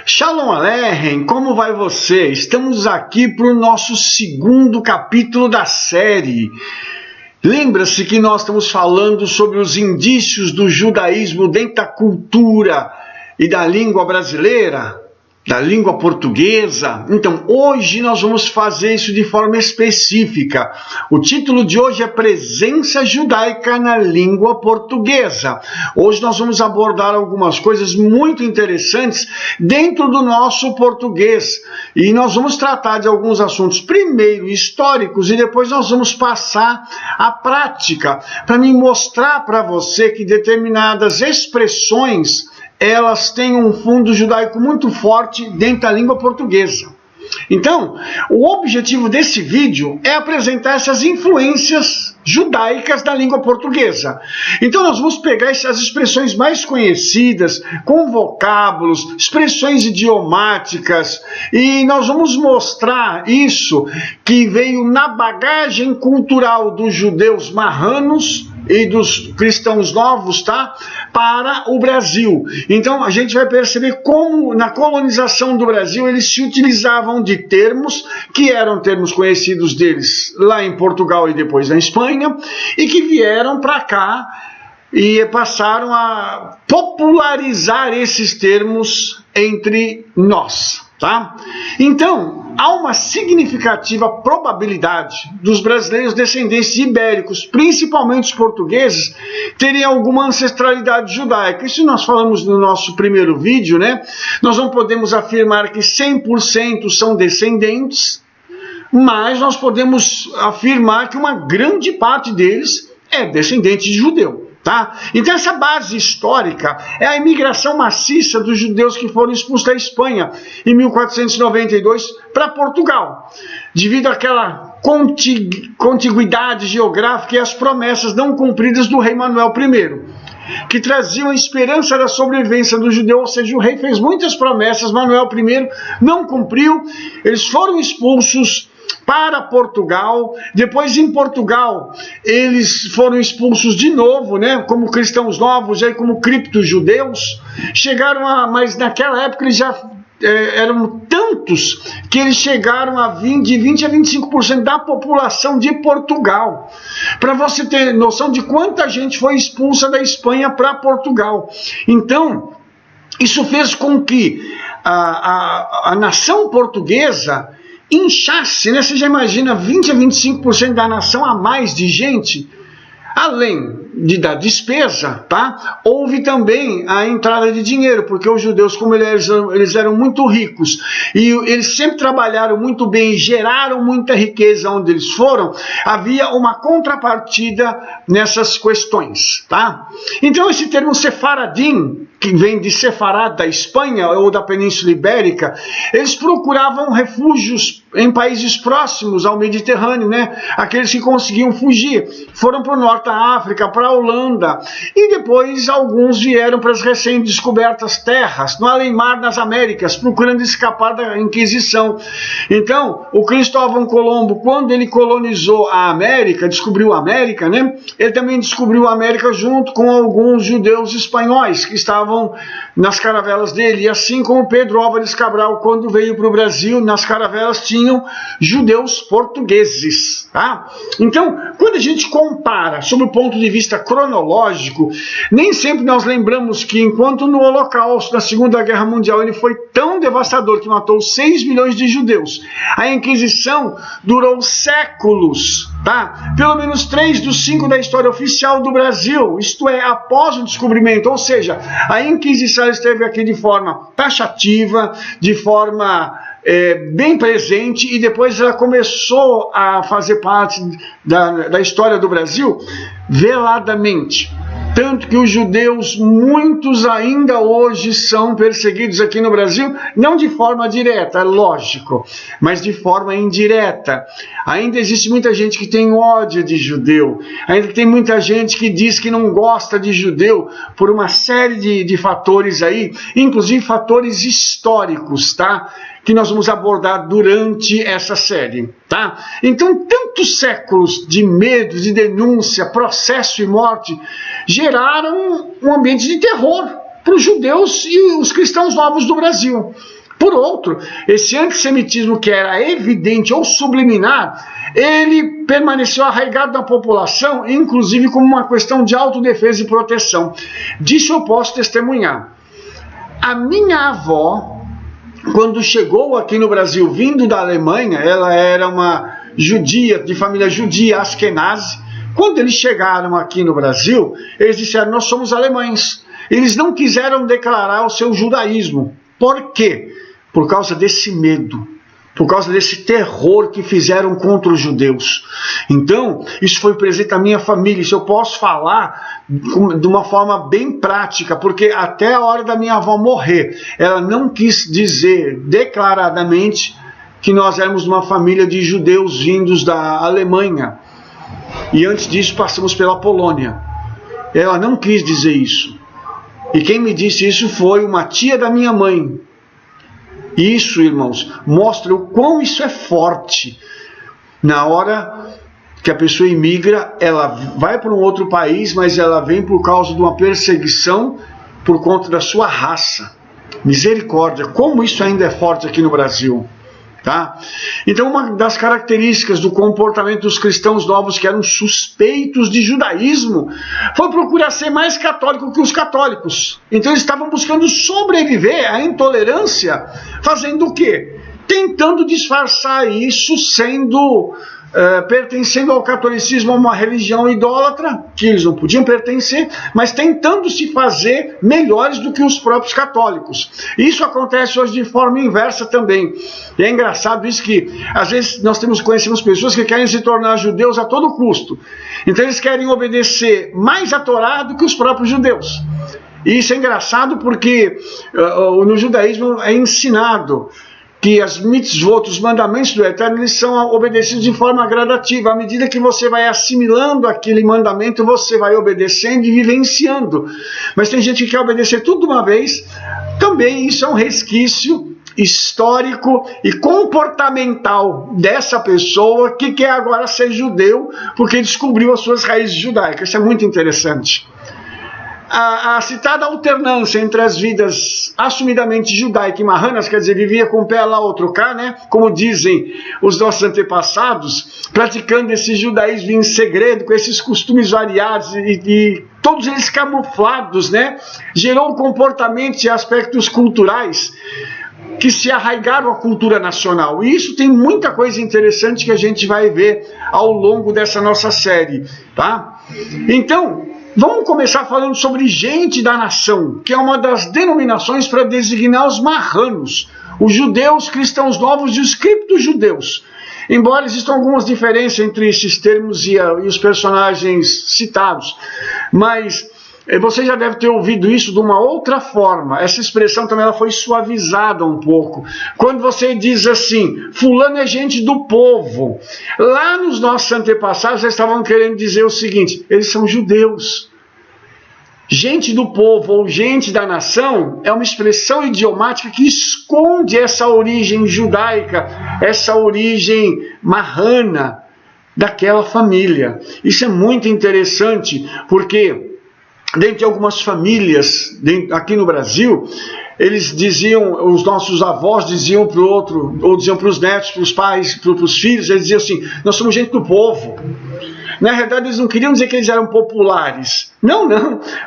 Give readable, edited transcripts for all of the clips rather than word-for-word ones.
Shalom Aleichem, como vai você? Estamos aqui para o nosso segundo capítulo da série. Lembra-se que nós estamos falando sobre os indícios do judaísmo dentro da cultura e da língua brasileira, da língua portuguesa? Então, hoje nós vamos fazer isso de forma específica. O título de hoje é Presença Judaica na Língua Portuguesa. Hoje nós vamos abordar algumas coisas muito interessantes dentro do nosso português. E nós vamos tratar de alguns assuntos, primeiro históricos, e depois nós vamos passar à prática, para me mostrar para você que determinadas expressões elas têm um fundo judaico muito forte dentro da língua portuguesa. Então, o objetivo desse vídeo é apresentar essas influências judaicas da língua portuguesa. Então, nós vamos pegar as expressões mais conhecidas, com vocábulos, expressões idiomáticas, e nós vamos mostrar isso que veio na bagagem cultural dos judeus marranos e dos cristãos novos, tá? Para o Brasil. Então a gente vai perceber como na colonização do Brasil eles se utilizavam de termos que eram termos conhecidos deles lá em Portugal e depois na Espanha, e que vieram para cá e passaram a popularizar esses termos entre nós. Tá? Então, há uma significativa probabilidade dos brasileiros descendentes de ibéricos, principalmente os portugueses, terem alguma ancestralidade judaica. Isso nós falamos no nosso primeiro vídeo, né? Nós não podemos afirmar que 100% são descendentes, mas nós podemos afirmar que uma grande parte deles é descendente de judeu. Tá? Então essa base histórica é a imigração maciça dos judeus que foram expulsos da Espanha em 1492 para Portugal, devido àquela contiguidade geográfica e às promessas não cumpridas do rei Manuel I, que traziam a esperança da sobrevivência do judeu. Ou seja, o rei fez muitas promessas, Manuel I não cumpriu, eles foram expulsos para Portugal. Depois em Portugal eles foram expulsos de novo, né, como cristãos novos, aí como cripto-judeus, mas naquela época eles já eram tantos que eles chegaram a de 20 a 25% da população de Portugal. Para você ter noção de quanta gente foi expulsa da Espanha para Portugal. Então, isso fez com que a nação portuguesa inchasse, né? Você já imagina 20 a 25% da nação a mais de gente, além da despesa, tá? Houve também a entrada de dinheiro, porque os judeus, como eles eram muito ricos e eles sempre trabalharam muito bem e geraram muita riqueza onde eles foram, havia uma contrapartida nessas questões, tá? Então esse termo sefaradim, que vem de Sefarad, da Espanha ou da Península Ibérica, eles procuravam refúgios em países próximos ao Mediterrâneo, né? Aqueles que conseguiam fugir. Foram para o norte da África, para a Holanda, e depois alguns vieram para as recém-descobertas terras, no além-mar das Américas, procurando escapar da Inquisição. Então, o Cristóvão Colombo, quando ele colonizou a América, descobriu a América, né? Ele também descobriu a América junto com alguns judeus espanhóis que estavam nas caravelas dele, e assim como Pedro Álvares Cabral, quando veio para o Brasil, nas caravelas tinham judeus portugueses, tá? Então, quando a gente compara sob o ponto de vista cronológico, nem sempre nós lembramos que enquanto no Holocausto, na Segunda Guerra Mundial, ele foi tão devastador que matou 6 milhões de judeus, a Inquisição durou séculos, tá? Pelo menos 3 dos 5 da história oficial do Brasil, isto é, após o descobrimento, ou seja, a Inquisição esteve aqui de forma taxativa, de forma bem presente, e depois ela começou a fazer parte da história do Brasil veladamente. Tanto que os judeus, muitos ainda hoje são perseguidos aqui no Brasil, não de forma direta, é lógico, mas de forma indireta. Ainda existe muita gente que tem ódio de judeu, ainda tem muita gente que diz que não gosta de judeu por uma série de fatores aí, inclusive fatores históricos, tá? Que nós vamos abordar durante essa série, tá? Então, tantos séculos de medo, de denúncia, processo e morte geraram um ambiente de terror para os judeus e os cristãos novos do Brasil. Por outro, esse antissemitismo que era evidente ou subliminar, ele permaneceu arraigado na população, inclusive como uma questão de autodefesa e proteção. Disso eu posso testemunhar. A minha avó, quando chegou aqui no Brasil, vindo da Alemanha, ela era uma judia, de família judia, Askenazi. Quando eles chegaram aqui no Brasil, eles disseram: nós somos alemães. Eles não quiseram declarar o seu judaísmo. Por quê? Por causa desse medo, por causa desse terror que fizeram contra os judeus. Então, isso foi presente na minha família. Isso eu posso falar de uma forma bem prática, porque até a hora da minha avó morrer, ela não quis dizer declaradamente que nós éramos uma família de judeus vindos da Alemanha. E antes disso passamos pela Polônia. Ela não quis dizer isso. E quem me disse isso foi uma tia da minha mãe. Isso, irmãos, mostra o quão isso é forte. Na hora que a pessoa imigra, ela vai para um outro país, mas ela vem por causa de uma perseguição por conta da sua raça. Misericórdia, como isso ainda é forte aqui no Brasil. Tá? Então, uma das características do comportamento dos cristãos novos que eram suspeitos de judaísmo foi procurar ser mais católico que os católicos. Então eles estavam buscando sobreviver à intolerância, fazendo o quê? Tentando disfarçar isso sendo pertencendo ao catolicismo, a uma religião idólatra, que eles não podiam pertencer, mas tentando se fazer melhores do que os próprios católicos. Isso acontece hoje de forma inversa também. E é engraçado isso que, às vezes, conhecemos pessoas que querem se tornar judeus a todo custo. Então eles querem obedecer mais a Torá do que os próprios judeus. E isso é engraçado porque no judaísmo é ensinado que as mitzvot, os mandamentos do Eterno, eles são obedecidos de forma gradativa. À medida que você vai assimilando aquele mandamento, você vai obedecendo e vivenciando. Mas tem gente que quer obedecer tudo de uma vez. Também isso é um resquício histórico e comportamental dessa pessoa que quer agora ser judeu porque descobriu as suas raízes judaicas. Isso é muito interessante. A citada alternância entre as vidas assumidamente judaica e marranas, quer dizer, vivia com um pé lá, outro cá, né? Como dizem os nossos antepassados, praticando esse judaísmo em segredo, com esses costumes variados e todos eles camuflados, né? Gerou comportamentos e aspectos culturais que se arraigaram à cultura nacional. E isso tem muita coisa interessante que a gente vai ver ao longo dessa nossa série, tá? Então, vamos começar falando sobre gente da nação, que é uma das denominações para designar os marranos, os judeus, cristãos novos e os criptojudeus. Embora existam algumas diferenças entre esses termos e os personagens citados, mas você já deve ter ouvido isso de uma outra forma. Essa expressão também ela foi suavizada um pouco. Quando você diz assim, fulano é gente do povo. Lá nos nossos antepassados, eles estavam querendo dizer o seguinte, eles são judeus. Gente do povo ou gente da nação é uma expressão idiomática que esconde essa origem judaica, essa origem marrana daquela família. Isso é muito interessante, porque dentro de algumas famílias aqui no Brasil, eles diziam, os nossos avós diziam para o outro, ou diziam para os netos, para os pais, para os filhos, eles diziam assim, nós somos gente do povo. Na realidade, eles não queriam dizer que eles eram populares. Não.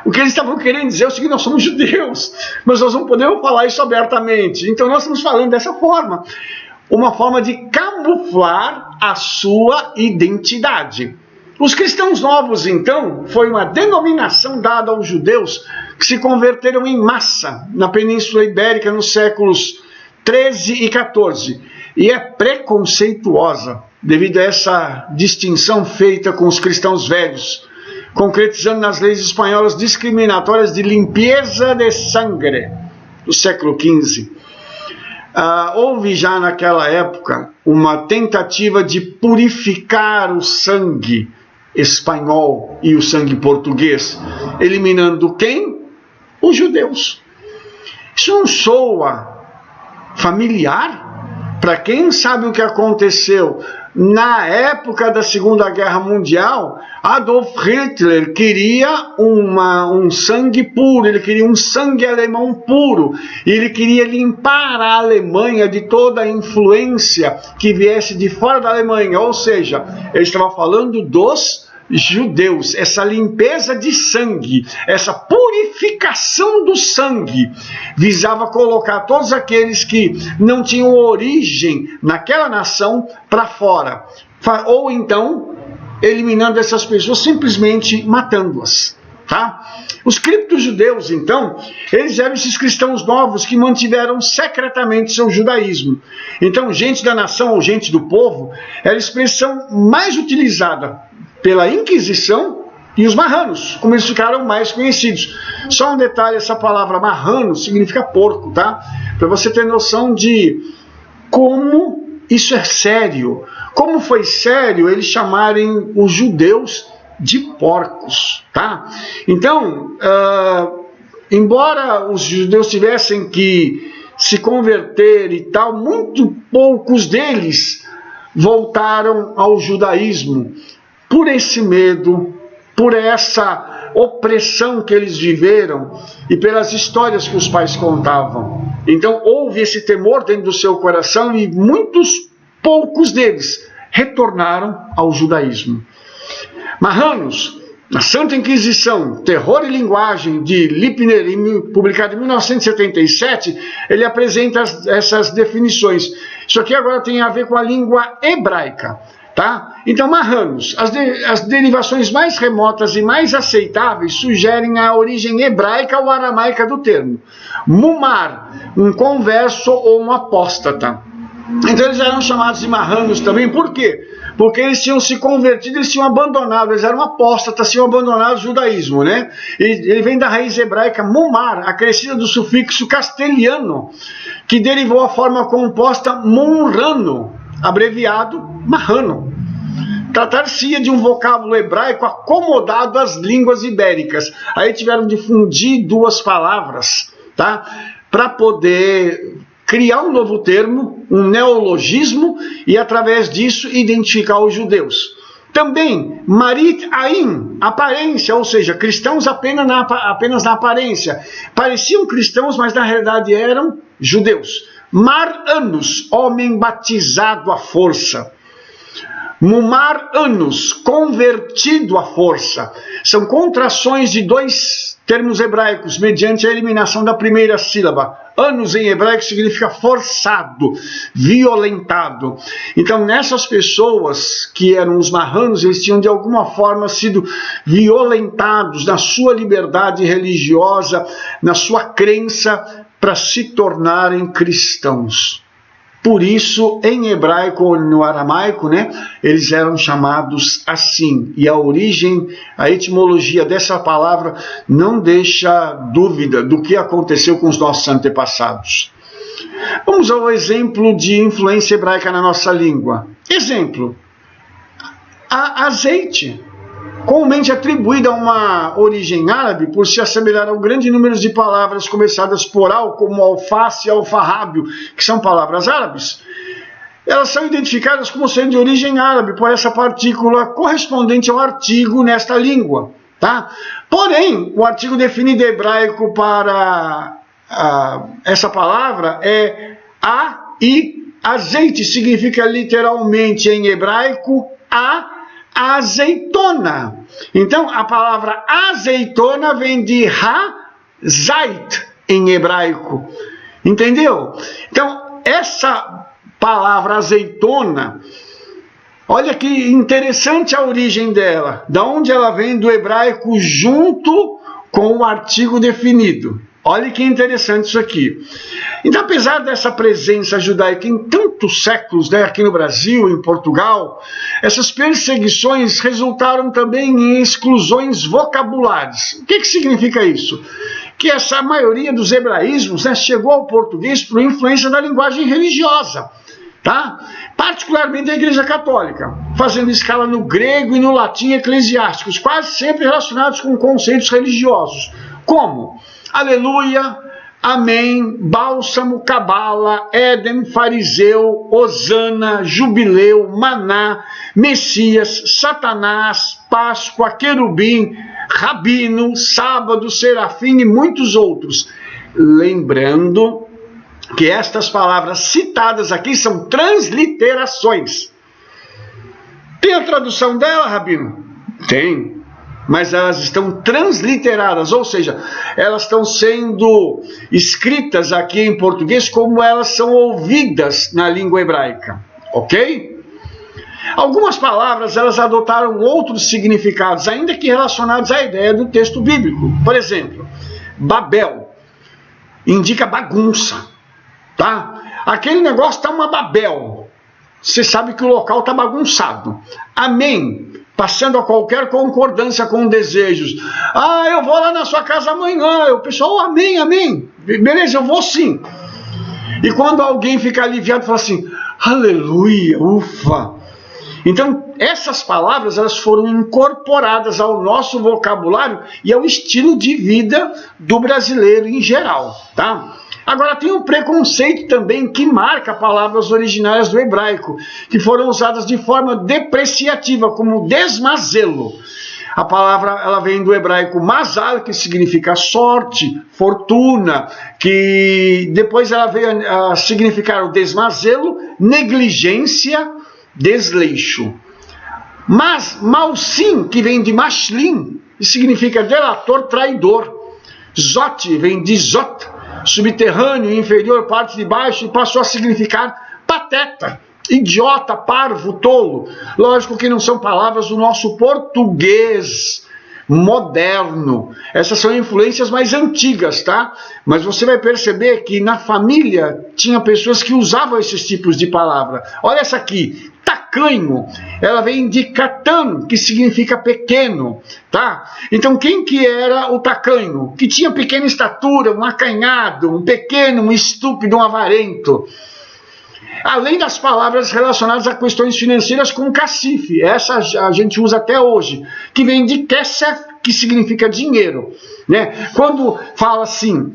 O que eles estavam querendo dizer é o seguinte, nós somos judeus, mas nós não podemos falar isso abertamente. Então nós estamos falando dessa forma. Uma forma de camuflar a sua identidade. Os cristãos novos, então, foi uma denominação dada aos judeus que se converteram em massa na Península Ibérica nos séculos 13 e 14. E é preconceituosa devido a essa distinção feita com os cristãos velhos, concretizando nas leis espanholas discriminatórias de limpeza de sangue do século XV. Houve já naquela época uma tentativa de purificar o sangue espanhol e o sangue português, eliminando quem? Os judeus. Isso não soa familiar? Para quem sabe o que aconteceu na época da Segunda Guerra Mundial, Adolf Hitler queria um sangue puro, ele queria um sangue alemão puro, ele queria limpar a Alemanha de toda a influência que viesse de fora da Alemanha, ou seja, ele estava falando dos judeus, essa limpeza de sangue, essa purificação do sangue, visava colocar todos aqueles que não tinham origem naquela nação para fora, ou então eliminando essas pessoas, simplesmente matando-as. Tá? Os criptojudeus, então, eles eram esses cristãos novos que mantiveram secretamente seu judaísmo. Então, gente da nação ou gente do povo era a expressão mais utilizada pela Inquisição e os marranos, como eles ficaram mais conhecidos. Só um detalhe, essa palavra marrano significa porco, tá? Para você ter noção de como isso é sério. Como foi sério eles chamarem os judeus de porcos, tá? Então, embora os judeus tivessem que se converter e tal, muito poucos deles voltaram ao judaísmo, por esse medo, por essa opressão que eles viveram e pelas histórias que os pais contavam. Então houve esse temor dentro do seu coração e poucos deles retornaram ao judaísmo. Marranos, na Santa Inquisição, Terror e Linguagem, de Lippner, publicado em 1977, ele apresenta essas definições. Isso aqui agora tem a ver com a língua hebraica. Tá? Então, marranos, as derivações mais remotas e mais aceitáveis sugerem a origem hebraica ou aramaica do termo. Mumar, um converso ou um apóstata. Então eles eram chamados de marranos também, por quê? Porque eles tinham se convertido, eles tinham abandonado, eles eram apóstatas, tinham abandonado o judaísmo, né? Ele vem da raiz hebraica mumar, acrescida do sufixo castelhano, que derivou a forma composta munrano, abreviado marrano. Tratar-se-ia de um vocábulo hebraico acomodado às línguas ibéricas. Aí tiveram de fundir duas palavras, tá? Para poder criar um novo termo, um neologismo, e através disso identificar os judeus. Também, Marit Ain, aparência, ou seja, cristãos apenas na aparência. Pareciam cristãos, mas na realidade eram judeus. Mar Anus, homem batizado à força. Mumar Anus, convertido à força. São contrações de dois termos hebraicos, mediante a eliminação da primeira sílaba. Anus em hebraico significa forçado, violentado. Então, nessas pessoas que eram os marranos, eles tinham de alguma forma sido violentados na sua liberdade religiosa, na sua crença, para se tornarem cristãos. Por isso, em hebraico ou no aramaico, né, eles eram chamados assim. E a origem, a etimologia dessa palavra não deixa dúvida do que aconteceu com os nossos antepassados. Vamos ao exemplo de influência hebraica na nossa língua. Exemplo, azeite. Comumente atribuída a uma origem árabe por se assemelhar ao grande número de palavras começadas por al, como alface e alfarrábio, que são palavras árabes, elas são identificadas como sendo de origem árabe por essa partícula correspondente ao artigo nesta língua. Tá? Porém, o artigo definido em hebraico para essa palavra é e azeite significa literalmente em hebraico azeitona. Então, a palavra azeitona vem de zait em hebraico. Entendeu? Então, essa palavra azeitona, olha que interessante a origem dela. Da onde ela vem? Do hebraico junto com o artigo definido. Olha que interessante isso aqui. Então, apesar dessa presença judaica em tantos séculos, né, aqui no Brasil, em Portugal, essas perseguições resultaram também em exclusões vocabulares. O que significa isso? Que essa maioria dos hebraísmos, né, chegou ao português por influência da linguagem religiosa, tá? Particularmente da Igreja Católica, fazendo escala no grego e no latim eclesiásticos, quase sempre relacionados com conceitos religiosos, como aleluia, Amém, bálsamo, cabala, Éden, fariseu, Hosana, jubileu, maná, Messias, Satanás, Páscoa, querubim, rabino, sábado, serafim e muitos outros. Lembrando que estas palavras citadas aqui são transliterações. Tem a tradução dela, rabino? Tem, mas elas estão transliteradas, ou seja, elas estão sendo escritas aqui em português como elas são ouvidas na língua hebraica, ok? Algumas palavras elas adotaram outros significados, ainda que relacionados à ideia do texto bíblico. Por exemplo, Babel indica bagunça, tá? Aquele negócio está uma Babel. Você sabe que o local está bagunçado. Amém. Passando a qualquer concordância com desejos. Ah, eu vou lá na sua casa amanhã. O pessoal, amém, amém. Beleza, eu vou sim. E quando alguém fica aliviado, fala assim, aleluia, ufa. Então, essas palavras elas foram incorporadas ao nosso vocabulário e ao estilo de vida do brasileiro em geral, tá? Agora, tem um preconceito também que marca palavras originárias do hebraico, que foram usadas de forma depreciativa, como desmazelo. A palavra ela vem do hebraico mazal, que significa sorte, fortuna, que depois ela veio a significar o desmazelo, negligência, desleixo. Mas malsim, que vem de mashlim, que significa delator, traidor. Zot vem de zot, subterrâneo, inferior, parte de baixo, e passou a significar pateta, idiota, parvo, tolo. Lógico que não são palavras do nosso português moderno. Essas são influências mais antigas, tá? Mas você vai perceber que na família tinha pessoas que usavam esses tipos de palavra. Olha essa aqui, tacanho. Ela vem de catan, que significa pequeno, tá? Então quem que era o tacanho? Que tinha pequena estatura, um acanhado, um pequeno, um estúpido, um avarento. Além das palavras relacionadas a questões financeiras com cacife, essa a gente usa até hoje, que vem de kesef, que significa dinheiro, né? Quando fala assim,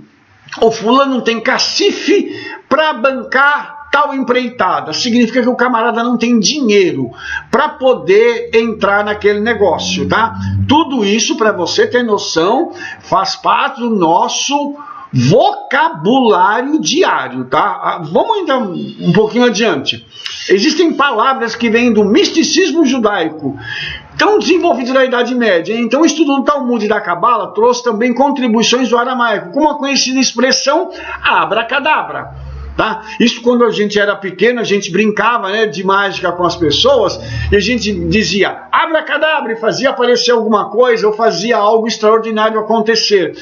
o fulano tem cacife para bancar tal empreitada, significa que o camarada não tem dinheiro para poder entrar naquele negócio, tá? Tudo isso, para você ter noção, faz parte do nosso vocabulário diário, tá? Vamos ainda um pouquinho adiante. Existem palavras que vêm do misticismo judaico, tão desenvolvido na Idade Média. Então o estudo do Talmud e da Cabala trouxe também contribuições do aramaico, como a conhecida expressão abracadabra. Tá? Isso quando a gente era pequeno, a gente brincava, né, de mágica com as pessoas, e a gente dizia abracadabra, e fazia aparecer alguma coisa, ou fazia algo extraordinário acontecer.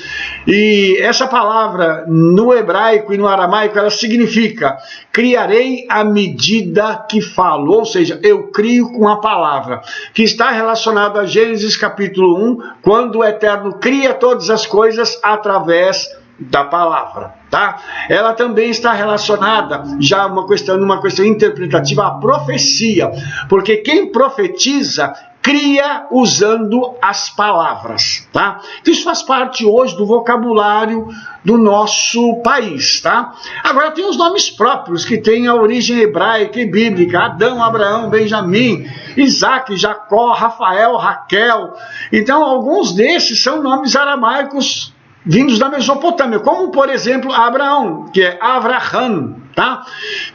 E essa palavra no hebraico e no aramaico, ela significa criarei à medida que falo, ou seja, eu crio com a palavra, que está relacionado a Gênesis capítulo 1, quando o Eterno cria todas as coisas através da palavra, tá? Ela também está relacionada, já numa questão interpretativa, à profecia, porque quem profetiza cria usando as palavras, tá? Isso faz parte hoje do vocabulário do nosso país, tá? Agora tem os nomes próprios que têm a origem hebraica e bíblica: Adão, Abraão, Benjamim, Isaac, Jacó, Rafael, Raquel. Então alguns desses são nomes aramaicos vindos da Mesopotâmia, como por exemplo Abraão, que é Avraham, tá?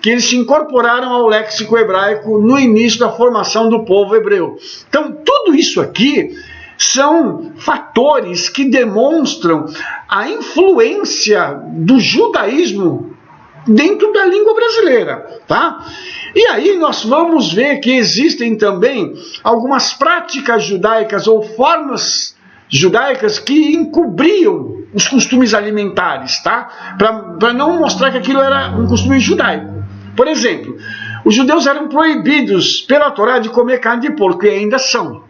Que eles se incorporaram ao léxico hebraico no início da formação do povo hebreu. Então tudo isso aqui são fatores que demonstram a influência do judaísmo dentro da língua brasileira, tá? E aí nós vamos ver que existem também algumas práticas judaicas ou formas judaicas que encobriam os costumes alimentares, tá? Para não mostrar que aquilo era um costume judaico. Por exemplo, os judeus eram proibidos pela Torá de comer carne de porco, e ainda são.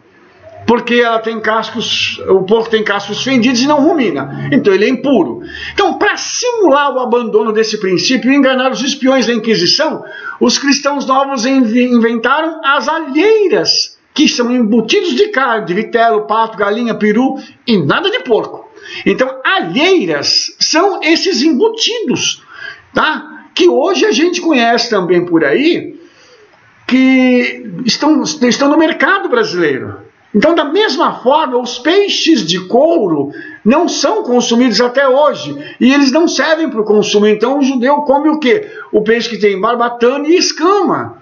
Porque ela tem cascos, o porco tem cascos fendidos e não rumina. Então ele é impuro. Então, para simular o abandono desse princípio e enganar os espiões da Inquisição, os cristãos novos inventaram as alheiras que são embutidos de carne, de vitelo, pato, galinha, peru e nada de porco. Então, alheiras são esses embutidos, tá? Que hoje a gente conhece também por aí, que estão no mercado brasileiro. Então, da mesma forma, os peixes de couro não são consumidos até hoje, e eles não servem para o consumo. Então, o judeu come o quê? O peixe que tem barbatana e escama.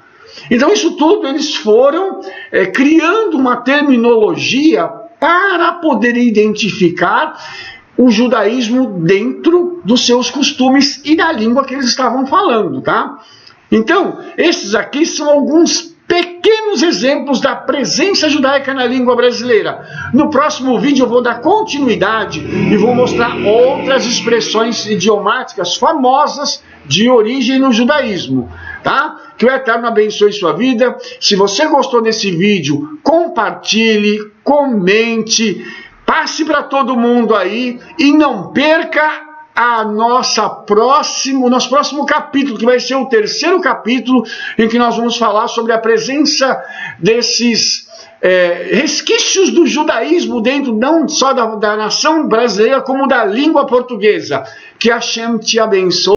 Então, isso tudo eles foram criando uma terminologia para poder identificar o judaísmo dentro dos seus costumes e da língua que eles estavam falando, tá? Então, esses aqui são alguns pequenos exemplos da presença judaica na língua brasileira. No próximo vídeo eu vou dar continuidade e vou mostrar outras expressões idiomáticas famosas de origem no judaísmo, tá? Que o Eterno abençoe sua vida. Se você gostou desse vídeo, compartilhe, comente, passe para todo mundo aí e não perca nosso próximo capítulo, que vai ser o terceiro capítulo, em que nós vamos falar sobre a presença desses resquícios do judaísmo dentro não só da nação brasileira, como da língua portuguesa. Que Hashem te abençoe.